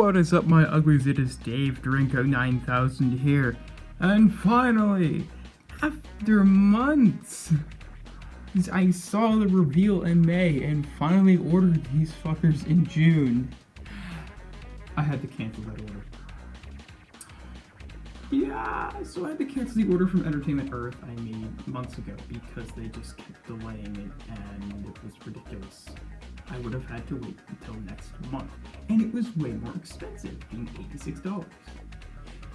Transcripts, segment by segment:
What is up, my uglies? It is Dave Drinko 9000 here, and finally, after months, I saw the reveal in May and finally ordered these fuckers in June. I had to cancel that order. Yeah, so I had to cancel the order from Entertainment Earth I made months ago because they just kept delaying it and it was ridiculous. I would have had to wait until next month, and it was way more expensive, being $86.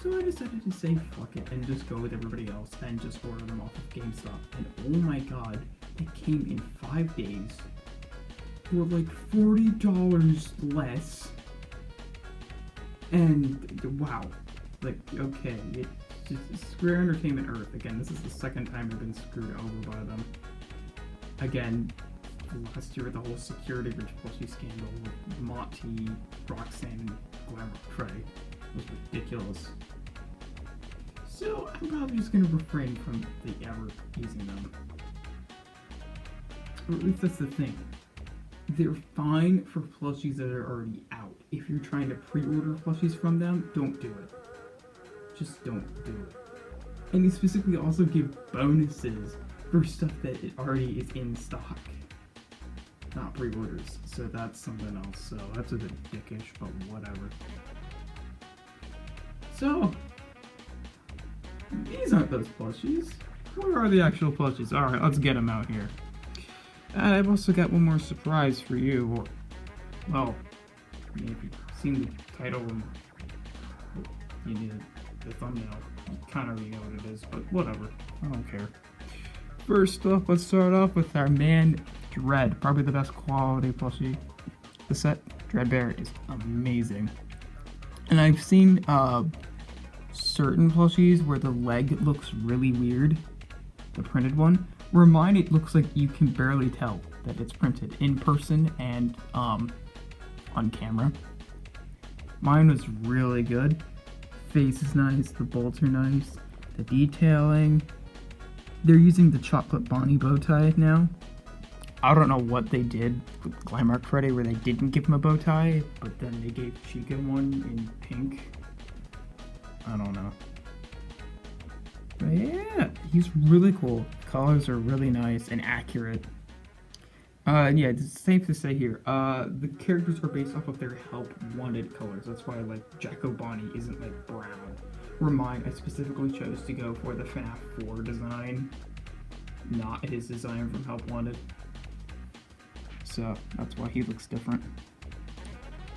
So I decided to say fuck it and just go with everybody else and just order them off of GameStop. And oh my god, it came in 5 days for like $40 less. And wow, like okay, it's just Square Entertainment Earth. Again, this is the second time I've been screwed over by them. Again, last year with the whole security bridge plushie scandal with Monty, Roxanne, Glamour Frey was ridiculous. So I'm probably just going to refrain from ever using them. Or at least that's the thing. They're fine for plushies that are already out. If you're trying to pre-order plushies from them, don't do it. Just don't do it. And they specifically also give bonuses for stuff that it already is in stock. Not pre-orders, so that's something else. So that's a bit dickish, but whatever. So, these aren't those plushies. Where are the actual plushies? Alright, let's get them out here. And I've also got one more surprise for you. Or, well, I mean, if you've seen the title and you need the thumbnail, you kind of already know what it is, but whatever. I don't care. First off, let's start off with our man Dread, probably the best quality plushie. The set Dreadbear is amazing, and I've seen certain plushies where the leg looks really weird. The printed one, where mine it looks like you can barely tell that it's printed in person and on camera. Mine was really good. Face is nice, the bolts are nice, the detailing. They're using the chocolate Bonnie bow tie now. I don't know what they did with Glamrock Freddy where they didn't give him a bow tie, but then they gave Chica one in pink. I don't know. But yeah, he's really cool. Colors are really nice and accurate. Yeah, it's safe to say here, the characters are based off of their Help Wanted colors. That's why, like, Jacko Bonnie isn't, like, brown. Where mine, I specifically chose to go for the FNAF 4 design, not his design from Help Wanted. So, that's why he looks different.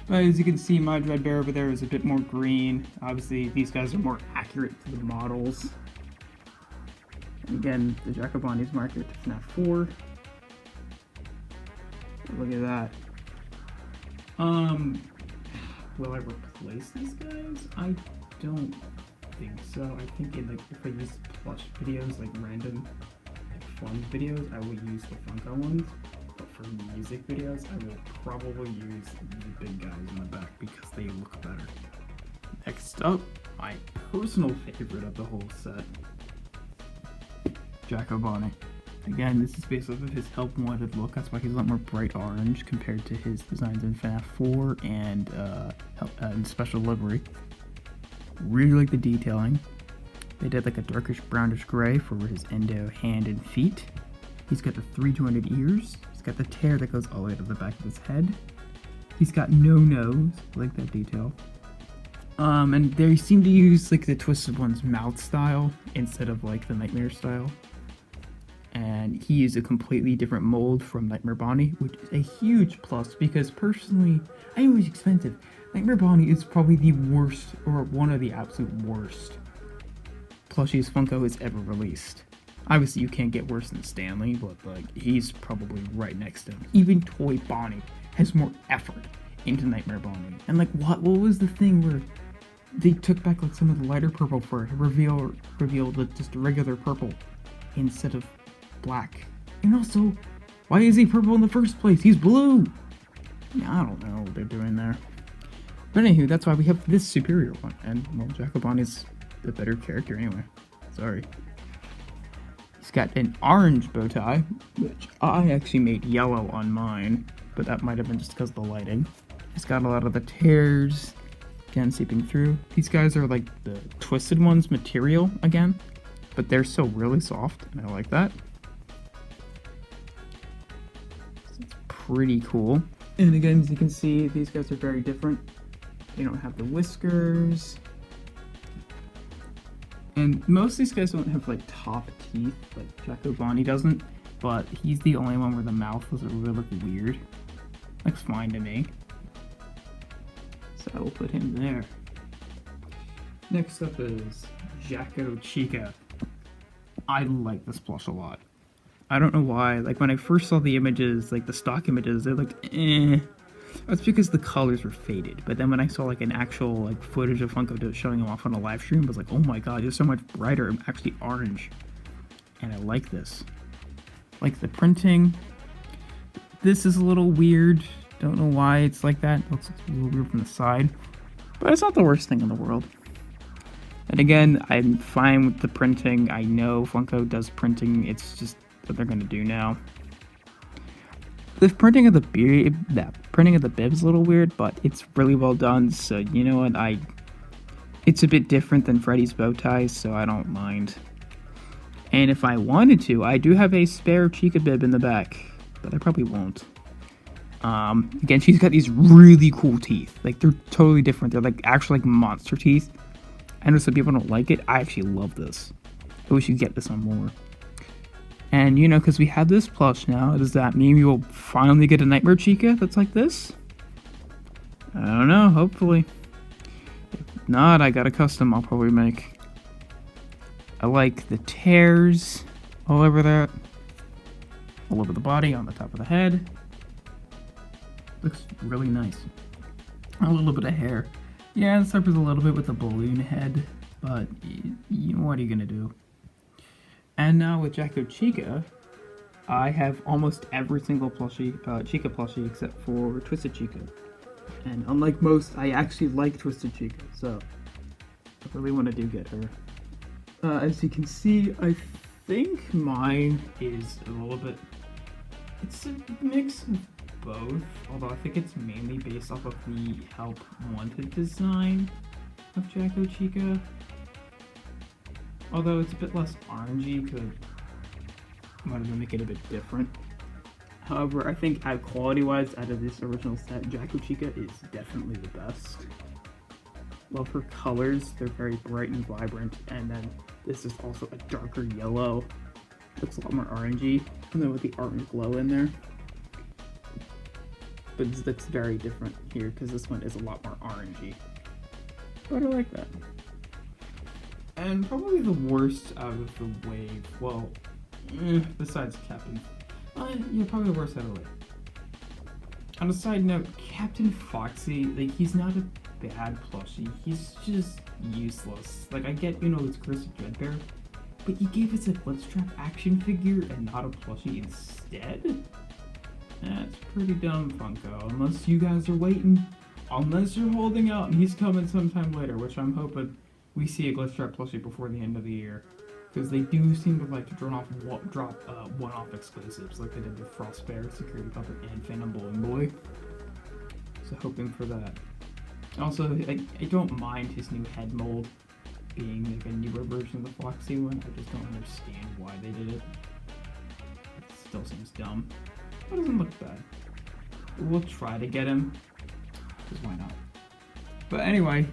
But as you can see, my Dreadbear over there is a bit more green. Obviously, these guys are more accurate to the models. And again, the Jacko Bonnie is more accurate to FNAF 4. Look at that. Will I replace these guys? I don't think so. I think if I use plush videos, like random, fun videos, I will use the Funko ones. But for music videos, I will probably use the big guys in the back because they look better. Next up, my personal favorite of the whole set, Jacko Bonnie. Again, this is based off of his Help Wanted look. That's why he's a lot more bright orange compared to his designs in FNAF 4 and Special Livery. Really like the detailing. They did like a darkish brownish gray for his endo hand and feet. He's got the 3 jointed ears. He's got the tear that goes all the way to the back of his head. He's got no nose. I like that detail. And they seem to use like the Twisted One's mouth style instead of like the Nightmare style. And he used a completely different mold from Nightmare Bonnie, which is a huge plus because personally, I know it's expensive. Nightmare Bonnie is probably the worst, or one of the absolute worst plushies Funko has ever released. Obviously, you can't get worse than Stanley, but like he's probably right next to him. Even Toy Bonnie has more effort into Nightmare Bonnie. And like, what was the thing where they took back like some of the lighter purple for it to reveal just a regular purple instead of black? And also, why is he purple in the first place? He's blue! I don't know what they're doing there. But anywho, that's why we have this superior one. And, well, Jacko Bonnie's the better character anyway. Sorry. He's got an orange bow tie, which I actually made yellow on mine. But that might have been just because of the lighting. He's got a lot of the tears Again, seeping through. These guys are like the Twisted Ones material again, but they're still really soft, and I like that. So it's pretty cool. And again, as you can see, these guys are very different. They don't have the whiskers. And most of these guys don't have like top teeth, like Jacko Bonnie doesn't, but he's the only one where the mouth doesn't really look weird. Looks fine to me. So I will put him there. Next up is Jacko Chica. I like this plush a lot. I don't know why. Like when I first saw the images, like the stock images, they looked eh. That's because the colors were faded. But then when I saw like an actual like footage of Funko showing him off on a live stream, I was like, oh my god, he's so much brighter. I'm actually orange. And I like this. Like the printing. This is a little weird. Don't know why it's like that. It looks a little weird from the side. But it's not the worst thing in the world. And again, I'm fine with the printing. I know Funko does printing. It's just what they're going to do now. The printing of the bib is a little weird, but it's really well done. So you know what? It's a bit different than Freddy's bow ties, so I don't mind. And if I wanted to, I do have a spare Chica bib in the back, but I probably won't. Again, she's got these really cool teeth. Like, they're totally different. They're like actually like monster teeth. I know some people don't like it. I actually love this. I wish you could get this on more. And, you know, because we have this plush now, does that mean we will finally get a Nightmare Chica that's like this? I don't know, hopefully. If not, I got a custom I'll probably make. I like the tears all over that. All over the body, on the top of the head. Looks really nice. A little bit of hair. Yeah, it suffers a little bit with the balloon head, but what are you gonna do? And now with Jacko Chica, I have almost every single plushie, Chica plushie except for Twisted Chica. And unlike most, I actually like Twisted Chica, so I really want to get her. As you can see, I think mine is a little bit, it's a mix of both, although I think it's mainly based off of the Help Wanted design of Jacko Chica. Although it's a bit less orangey, because I wanted to make it a bit different. However, I think quality-wise, out of this original set, Jacko Chica is definitely the best. Love her colors, they're very bright and vibrant, and then this is also a darker yellow. Looks a lot more orangey, and then with the orange glow in there. But it's very different here, because this one is a lot more orangey. But I like that. And probably the worst out of the wave, well, besides Captain, yeah, probably the worst out of the wave. On a side note, Captain Foxy, like, he's not a bad plushie, he's just useless. Like, I get, it's Curse of Dreadbear, but you gave us a Bloodstrap action figure and not a plushie instead? That's pretty dumb, Funko, unless you guys are waiting, unless you're holding out and he's coming sometime later, which I'm hoping we see a Bloodstrap plushie before the end of the year. Because they do seem to like to drop one-off exclusives, like they did with Frostbear, Security Puppet, and Phantom Bowling Boy. So hoping for that. Also, I don't mind his new head mold being like a newer version of the Foxy one. I just don't understand why they did it. It still seems dumb. It doesn't look bad. We'll try to get him, because why not? But anyway,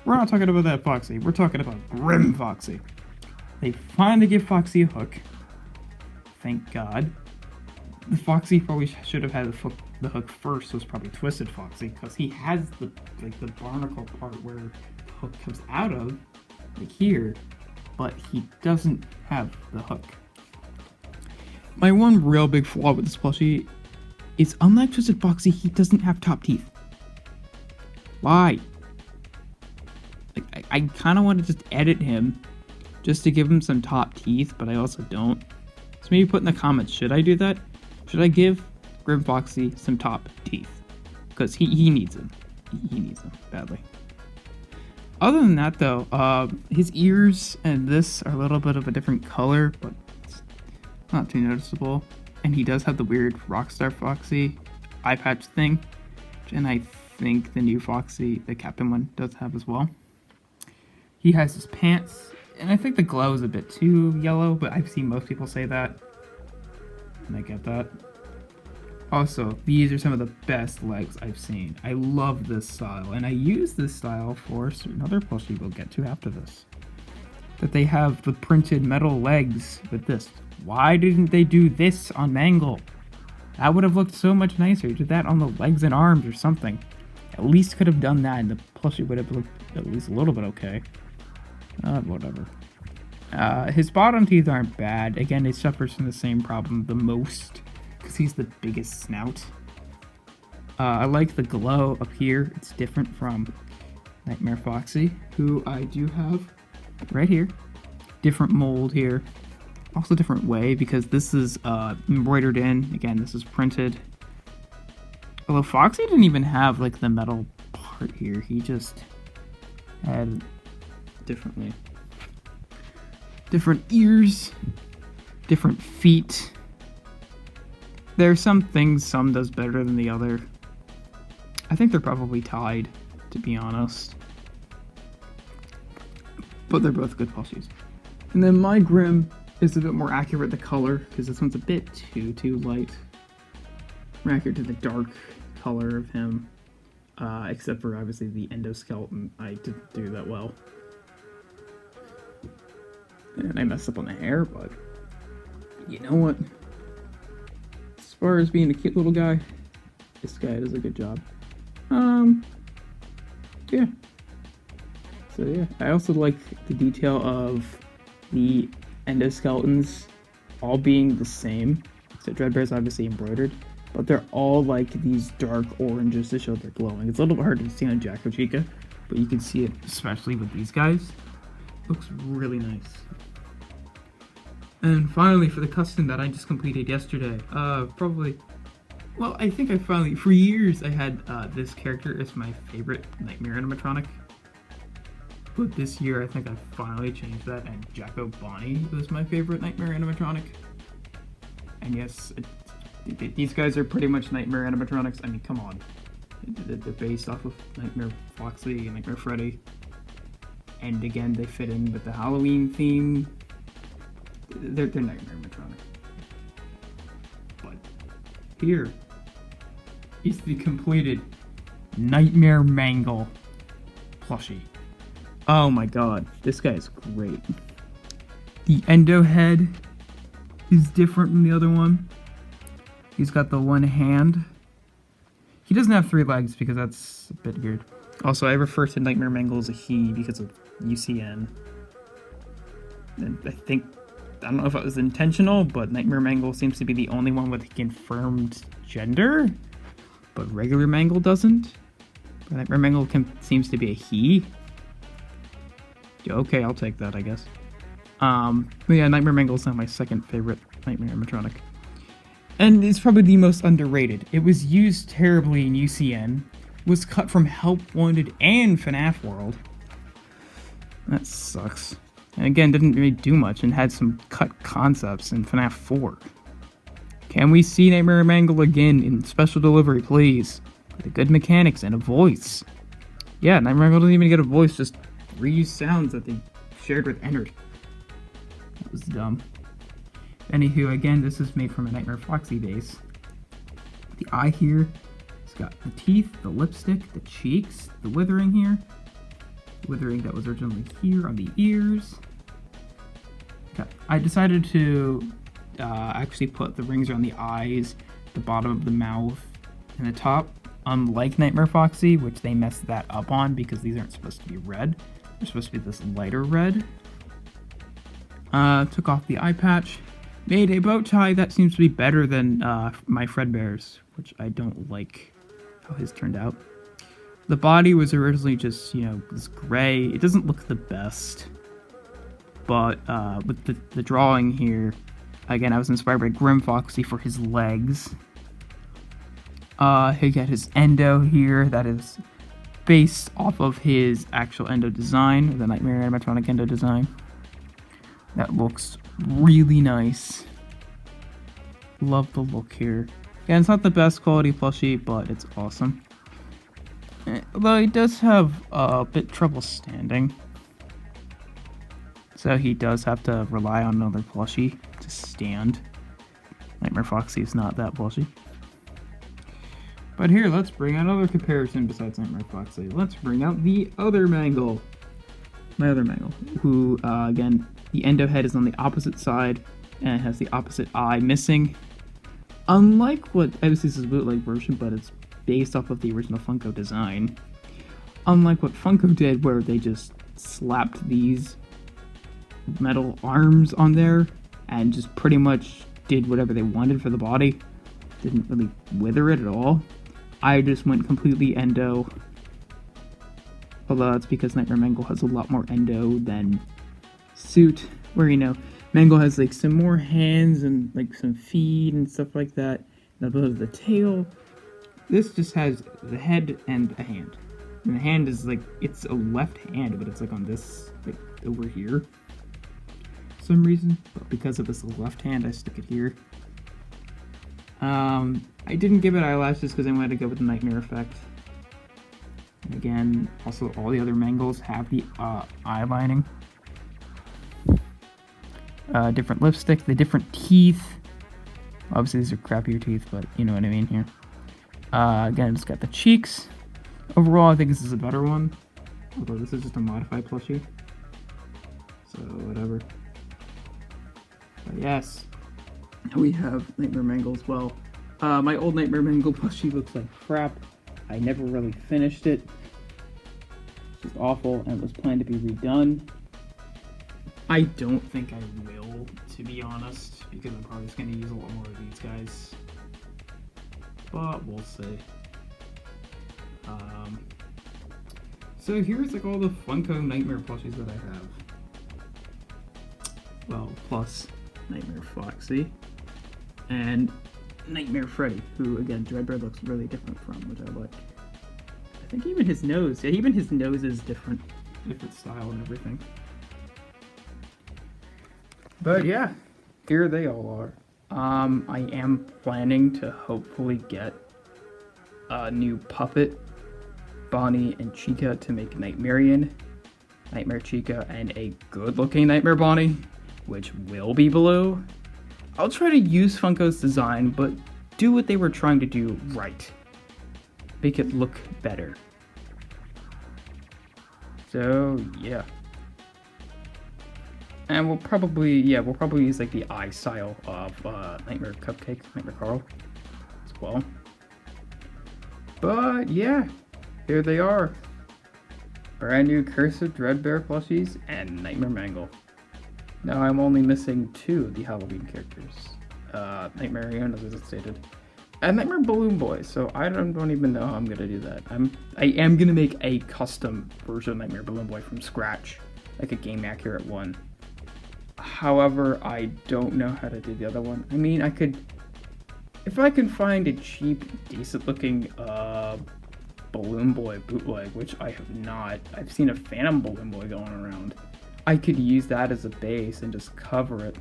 we're not talking about that Foxy. We're talking about Grim Foxy. They finally give Foxy a hook. Thank God. The Foxy probably should have had the hook first, was probably Twisted Foxy, because he has the barnacle part where the hook comes out of, like here, but he doesn't have the hook. My one real big flaw with this plushie is, unlike Twisted Foxy, he doesn't have top teeth. Why? Like, I kind of want to just edit him just to give him some top teeth, but I also don't. So maybe put in the comments, should I do that? Should I give Grim Foxy some top teeth? Because he needs them. He needs them badly. Other than that, though, his ears and this are a little bit of a different color, but it's not too noticeable. And he does have the weird Rockstar Foxy eye patch thing, and I think the new Foxy, the Captain one, does have as well. He has his pants, and I think the glow is a bit too yellow, but I've seen most people say that, and I get that. Also, these are some of the best legs I've seen. I love this style, and I use this style for certain other plushie we'll get to after this. That they have the printed metal legs with this. Why didn't they do this on Mangle? That would have looked so much nicer. Did that on the legs and arms or something. At least could have done that, and the plushie would have looked at least a little bit okay. Whatever. His bottom teeth aren't bad. Again, he suffers from the same problem the most, because he's the biggest snout. I like the glow up here. It's different from Nightmare Foxy, who I do have right here. Different mold here. Also different way, because this is embroidered in. Again, this is printed. Although Foxy didn't even have like the metal part here. He just had differently. Different ears. Different feet. There are some things some does better than the other. I think they're probably tied, to be honest. But they're both good plushies. And then my Grim is a bit more accurate, the color, because this one's a bit too light. More accurate to the dark color of him. Except for, obviously, the endoskeleton. I didn't do that well. And I messed up on the hair, but you know what? As far as being a cute little guy, this guy does a good job. Yeah. So yeah, I also like the detail of the endoskeletons all being the same. So Dreadbear is obviously embroidered, but they're all like these dark oranges to show they're glowing. It's a little bit hard to see on Jack or Chica, but you can see it especially with these guys. Looks really nice. And finally, for the custom that I just completed yesterday, well, I think I finally, for years I had this character as my favorite Nightmare animatronic. But this year I think I finally changed that, and Jacko Bonnie was my favorite Nightmare animatronic. And yes, these guys are pretty much Nightmare animatronics. I mean, come on. They're based off of Nightmare Foxy and Nightmare Freddy. And again, they fit in with the Halloween theme. They're Nightmare animatronic. But here is the completed Nightmare Mangle plushie. Oh my god, this guy is great. The endo head is different from the other one. He's got the one hand. He doesn't have 3 legs because that's a bit weird. Also, I refer to Nightmare Mangle as a he because of UCN. And I don't know if it was intentional, but Nightmare Mangle seems to be the only one with a confirmed gender. But regular Mangle doesn't. But Nightmare Mangle seems to be a he. Okay, I'll take that, I guess. But yeah, Nightmare Mangle is now my second favorite Nightmare animatronic. And it's probably the most underrated. It was used terribly in UCN, was cut from Help Wanted and FNAF World. That sucks. And again, didn't really do much and had some cut concepts in FNAF 4. Can we see Nightmare Mangle again in special delivery, please? With the good mechanics and a voice. Yeah, Nightmare Mangle didn't even get a voice, just reuse sounds that they shared with Ennard. That was dumb. Anywho, again, this is made from a Nightmare Foxy base. The eye here, it's got the teeth, the lipstick, the cheeks, the withering here. The withering that was originally here on the ears. I decided to actually put the rings around the eyes, the bottom of the mouth, and the top. Unlike Nightmare Foxy, which they messed that up on because these aren't supposed to be red. They're supposed to be this lighter red. Took off the eye patch. Made a bow tie that seems to be better than my Fredbear's, which I don't like how his turned out. The body was originally just, this gray. It doesn't look the best. But with the drawing here, again, I was inspired by Grim Foxy for his legs. He got his endo here. That is based off of his actual endo design, the Nightmare animatronic endo design. That looks really nice. Love the look here. Yeah, it's not the best quality plushie, but it's awesome. Although he does have a bit trouble standing. So he does have to rely on another plushie to stand. Nightmare Foxy is not that plushie. But here, let's bring out another comparison besides Nightmare Foxy. Let's bring out the other Mangle. My other Mangle, who, again, the endo head is on the opposite side and has the opposite eye missing. Unlike what, obviously this is a bootleg version, but it's based off of the original Funko design. Unlike what Funko did, where they just slapped these metal arms on there and just pretty much did whatever they wanted for the body. Didn't really wither it at all. I just went completely endo. Although that's because Nightmare Mangle has a lot more endo than Suit, where, you know, Mangle has like some more hands and like some feet and stuff like that. And above the tail, this just has the head and a hand. And the hand is like, it's a left hand, but it's like on this, like over here. For some reason, but because of this left hand, I stick it here. I didn't give it eyelashes because I wanted to go with the nightmare effect. And again, also all the other Mangles have the eye lining. Different lipstick, the different teeth. Obviously these are crappier teeth, but you know what I mean here. Again, it's got the cheeks. Overall, I think this is a better one. Although this is just a modified plushie. So, whatever. But yes. We have Nightmare Mangle as well. My old Nightmare Mangle plushie looks like crap. I never really finished it. It's just awful, and it was planned to be redone. I don't think I will, to be honest, because I'm probably just going to use a lot more of these guys. But we'll see. So here's like all the Funko Nightmare plushies that I have. Well, plus Nightmare Foxy and Nightmare Freddy, who again Dreadbear looks really different from, which I like. I think even his nose, yeah, even his nose is different style and everything. But yeah, here they all are. I am planning to hopefully get a new puppet, Bonnie and Chica, to make Nightmarian, Nightmare Chica, and a good-looking Nightmare Bonnie, which will be blue. I'll try to use Funko's design, but do what they were trying to do right. Make it look better. So, yeah. And we'll probably use like the eye style of Nightmare Cupcake, Nightmare Carl as well. But yeah, here they are. Brand new Curse of Dreadbear plushies and Nightmare Mangle. Now I'm only missing 2 of the Halloween characters. Nightmare Ian, as I stated, and Nightmare Balloon Boy. So I don't even know how I'm gonna do that. I am gonna make a custom version of Nightmare Balloon Boy from scratch, like a game accurate one. However, I don't know how to do the other one. I mean, I could, if I can find a cheap, decent looking Balloon Boy bootleg, which I have not. I've seen a Phantom Balloon Boy going around. I could use that as a base and just cover it.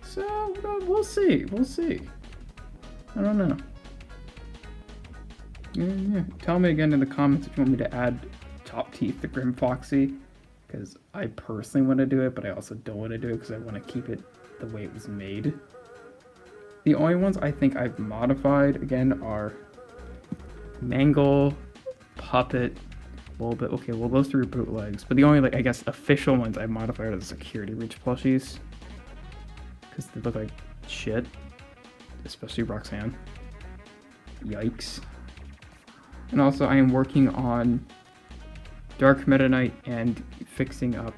So, we'll see. We'll see. I don't know. Yeah. Tell me again in the comments if you want me to add Top Teeth to Grim Foxy. Because I personally want to do it, but I also don't want to do it because I want to keep it the way it was made. The only ones I think I've modified, again, are Mangle, Puppet, a little bit. Okay, well, those 3 are bootlegs. But the only, like, I guess, official ones I've modified are the Security Reach plushies. Because they look like shit. Especially Roxanne. Yikes. And also, I am working on Dark Meta Knight and fixing up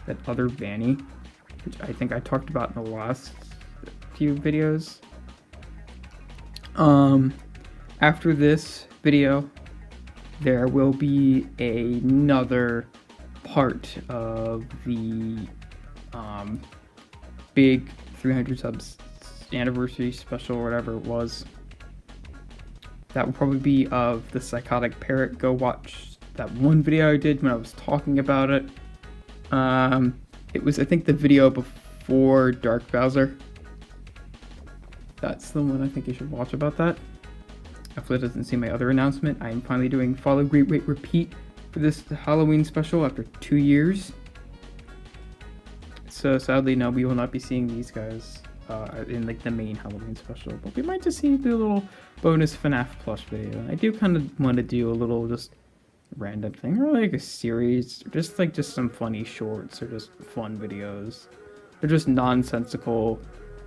that other Vanny, which I think I talked about in the last few videos. After this video, there will be another part of the big 300 subs anniversary special, or whatever it was. That will probably be of the Psychotic Parrot. Go watch that one video I did when I was talking about it. It was, I think, the video before Dark Bowser. That's the one I think you should watch about that. Hopefully it doesn't see my other announcement. I am finally doing Follow, Greet, Wait, Repeat for this Halloween special after 2 years. So sadly, no, we will not be seeing these guys in like the main Halloween special, but we might just see the little bonus FNAF plush video. And I do kind of want to do a little just random thing, or like a series, or just some funny shorts, or just fun videos, or just nonsensical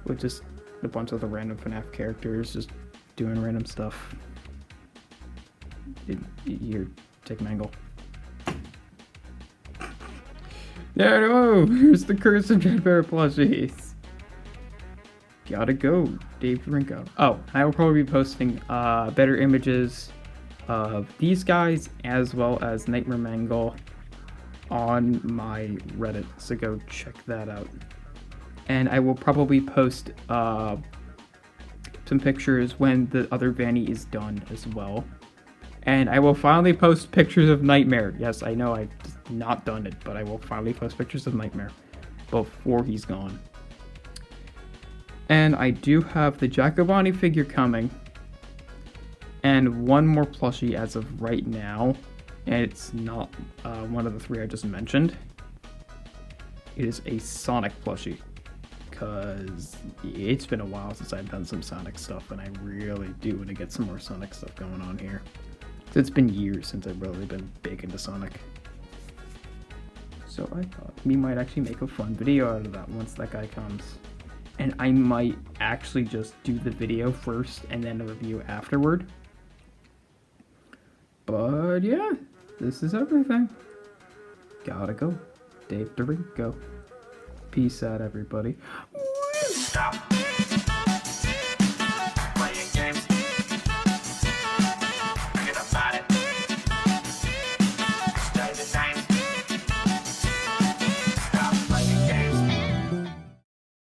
with just a bunch of the random FNAF characters just doing random stuff. Here, take Mangle. There, oh, here's the Curse of Dreadbear plushies. Gotta go, Dave Rinko. Oh, I will probably be posting better images of these guys as well as Nightmare Mangle on my Reddit, so go check that out. And I will probably post some pictures when the other Vanny is done as well. And I will finally post pictures of Nightmare. Yes, I know I've not done it, but I will finally post pictures of Nightmare before he's gone. And I do have the Jacobani figure coming, and one more plushie as of right now, and it's not one of the 3 I just mentioned. It is a Sonic plushie, because it's been a while since I've done some Sonic stuff, and I really do want to get some more Sonic stuff going on here. So it's been years since I've really been big into Sonic. So I thought we might actually make a fun video out of that once that guy comes. And I might actually just do the video first and then a review afterward. But yeah, this is everything. Gotta go. Dave DeRinko. Peace out, everybody. Stop.